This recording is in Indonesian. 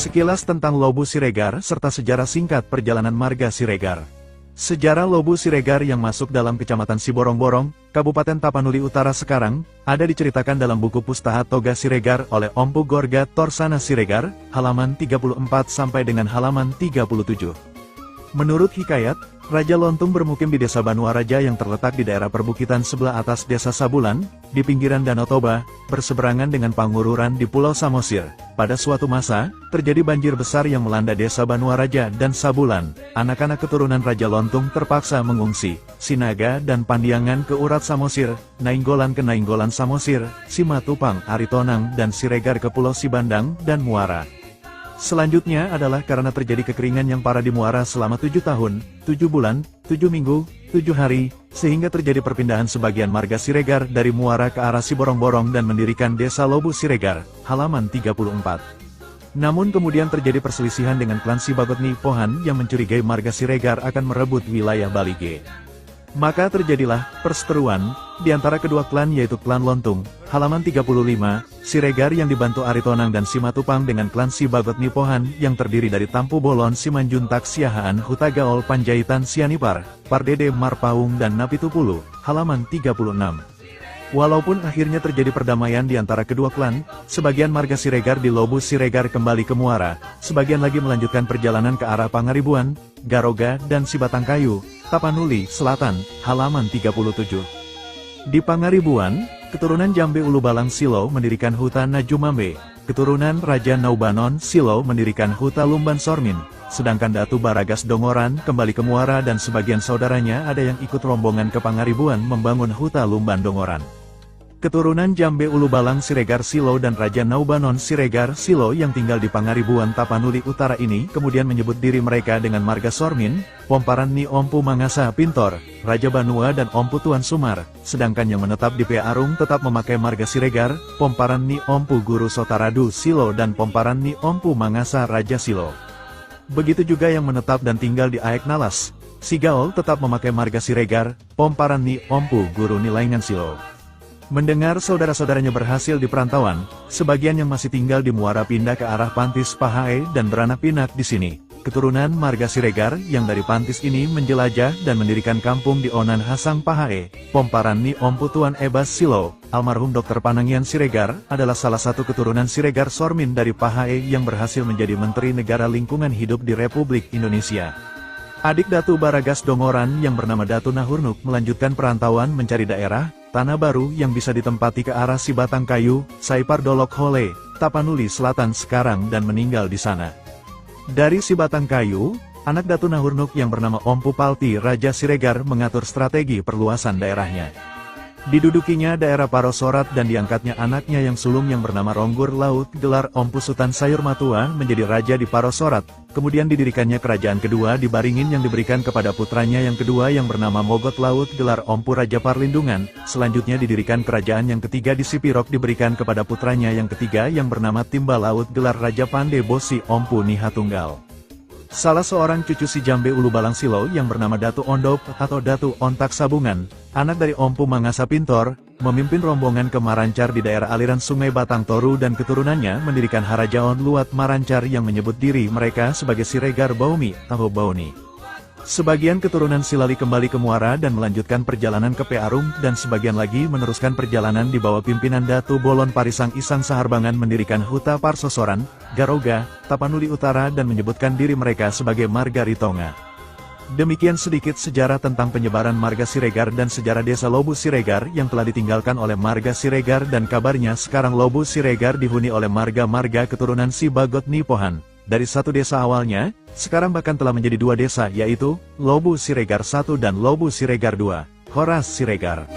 Sekilas tentang Lobu Siregar serta sejarah singkat perjalanan marga Siregar. Sejarah Lobu Siregar yang masuk dalam Kecamatan Siborong-Borong, Kabupaten Tapanuli Utara sekarang, ada diceritakan dalam buku Pustaha Toga Siregar oleh Ompu Gorga Torsana Siregar, halaman 34 sampai dengan halaman 37. Menurut hikayat, Raja Lontung bermukim di Desa Banuaraja yang terletak di daerah perbukitan sebelah atas Desa Sabulan, di pinggiran Danau Toba, berseberangan dengan Pangururan di Pulau Samosir. Pada suatu masa, terjadi banjir besar yang melanda Desa Banuaraja dan Sabulan. Anak-anak keturunan Raja Lontung terpaksa mengungsi, Sinaga dan Pandiangan ke Urat Samosir, Nainggolan ke Nainggolan Samosir, Simatupang, Aritonang dan Siregar ke Pulau Sibandang dan Muara. Selanjutnya adalah karena terjadi kekeringan yang parah di Muara selama 7 tahun, 7 bulan, 7 minggu, 7 hari, sehingga terjadi perpindahan sebagian marga Siregar dari Muara ke arah Siborong-Borong dan mendirikan Desa Lobu Siregar, halaman 34. Namun kemudian terjadi perselisihan dengan klan Sibagot Nipohan yang mencurigai marga Siregar akan merebut wilayah Balige. Maka terjadilah perseteruan di antara kedua klan yaitu klan Lontung, halaman 35, Siregar yang dibantu Aritonang dan Simatupang dengan klan Sibagot Nipohan yang terdiri dari Tampu Bolon Simanjuntak Siahaan Hutagaol Panjaitan Sianipar, Pardede Marpaung dan Napitupulu, halaman 36. Walaupun akhirnya terjadi perdamaian di antara kedua klan, sebagian marga Siregar di Lobu Siregar kembali ke Muara, sebagian lagi melanjutkan perjalanan ke arah Pangaribuan, Garoga dan Sibatangkayu, Tapanuli Selatan, halaman 37. Di Pangaribuan, keturunan Jambe Ulubalang Silo mendirikan Huta Najumambe, keturunan Raja Naubanon Silo mendirikan Huta Lumban Sormin, sedangkan Datu Baragas Dongoran kembali ke Muara dan sebagian saudaranya ada yang ikut rombongan ke Pangaribuan membangun Huta Lumban Dongoran. Keturunan Jambe Ulubalang Siregar Silo dan Raja Naubanon Siregar Silo yang tinggal di Pangaribuan Tapanuli Utara ini kemudian menyebut diri mereka dengan marga Sormin, Pomparan Ni Ompu Mangasa Pintor, Raja Banua dan Ompu Tuan Sumar, sedangkan yang menetap di Pea Arung tetap memakai marga Siregar, Pomparan Ni Ompu Guru Sotaradu Silo dan Pomparan Ni Ompu Mangasa Raja Silo. Begitu juga yang menetap dan tinggal di Aek Nalas, Sigaol tetap memakai marga Siregar, Pomparan Ni Ompu Guru Nilaingan Silo. Mendengar saudara-saudaranya berhasil di perantauan, sebagian yang masih tinggal di Muara pindah ke arah Pantis Pahae dan beranak pinak di sini. Keturunan marga Siregar yang dari Pantis ini menjelajah dan mendirikan kampung di Onan Hasang Pahae. Pomparan Ni Ompu Tuan Ebas Silo, almarhum Dr. Panangian Siregar, adalah salah satu keturunan Siregar Sormin dari Pahae yang berhasil menjadi Menteri Negara Lingkungan Hidup di Republik Indonesia. Adik Datu Baragas Dongoran yang bernama Datu Nahurnuk melanjutkan perantauan mencari daerah, tanah baru yang bisa ditempati ke arah Sibatangkayu, Saipar Dolok Hole, Tapanuli Selatan sekarang dan meninggal di sana. Dari Sibatangkayu, anak Datu Nahurnuk yang bernama Ompu Palti Raja Siregar mengatur strategi perluasan daerahnya. Didudukinya daerah Parosorat dan diangkatnya anaknya yang sulung yang bernama Ronggur Laut gelar Ompu Sutan Sayur Matua menjadi raja di Parosorat. Kemudian didirikannya kerajaan kedua di Baringin yang diberikan kepada putranya yang kedua yang bernama Mogot Laut gelar Ompu Raja Parlindungan. Selanjutnya didirikan kerajaan yang ketiga di Sipirok diberikan kepada putranya yang ketiga yang bernama Timba Laut gelar Raja Pande Bosi Ompu Nihatunggal. Salah seorang cucu si Jambe Ulubalang Silo yang bernama Datu Ondop atau Datu Ontak Sabungan, anak dari Ompu Mangasa Pintor, memimpin rombongan ke Marancar di daerah aliran Sungai Batang Toru dan keturunannya mendirikan Harajaon Luat Marancar yang menyebut diri mereka sebagai Siregar Baumi atau Bauni. Sebagian keturunan Silali kembali ke Muara dan melanjutkan perjalanan ke Pearung dan sebagian lagi meneruskan perjalanan di bawah pimpinan Datu Bolon Parisang Isang Saharbangan mendirikan Huta Parsosoran, Garoga, Tapanuli Utara dan menyebutkan diri mereka sebagai marga Ritonga. Demikian sedikit sejarah tentang penyebaran marga Siregar dan sejarah Desa Lobu Siregar yang telah ditinggalkan oleh marga Siregar dan kabarnya sekarang Lobu Siregar dihuni oleh marga-marga keturunan Sibagot Nipohan. Dari satu desa awalnya, sekarang bahkan telah menjadi 2 desa yaitu Lobu Siregar 1 dan Lobu Siregar 2, Horas Siregar.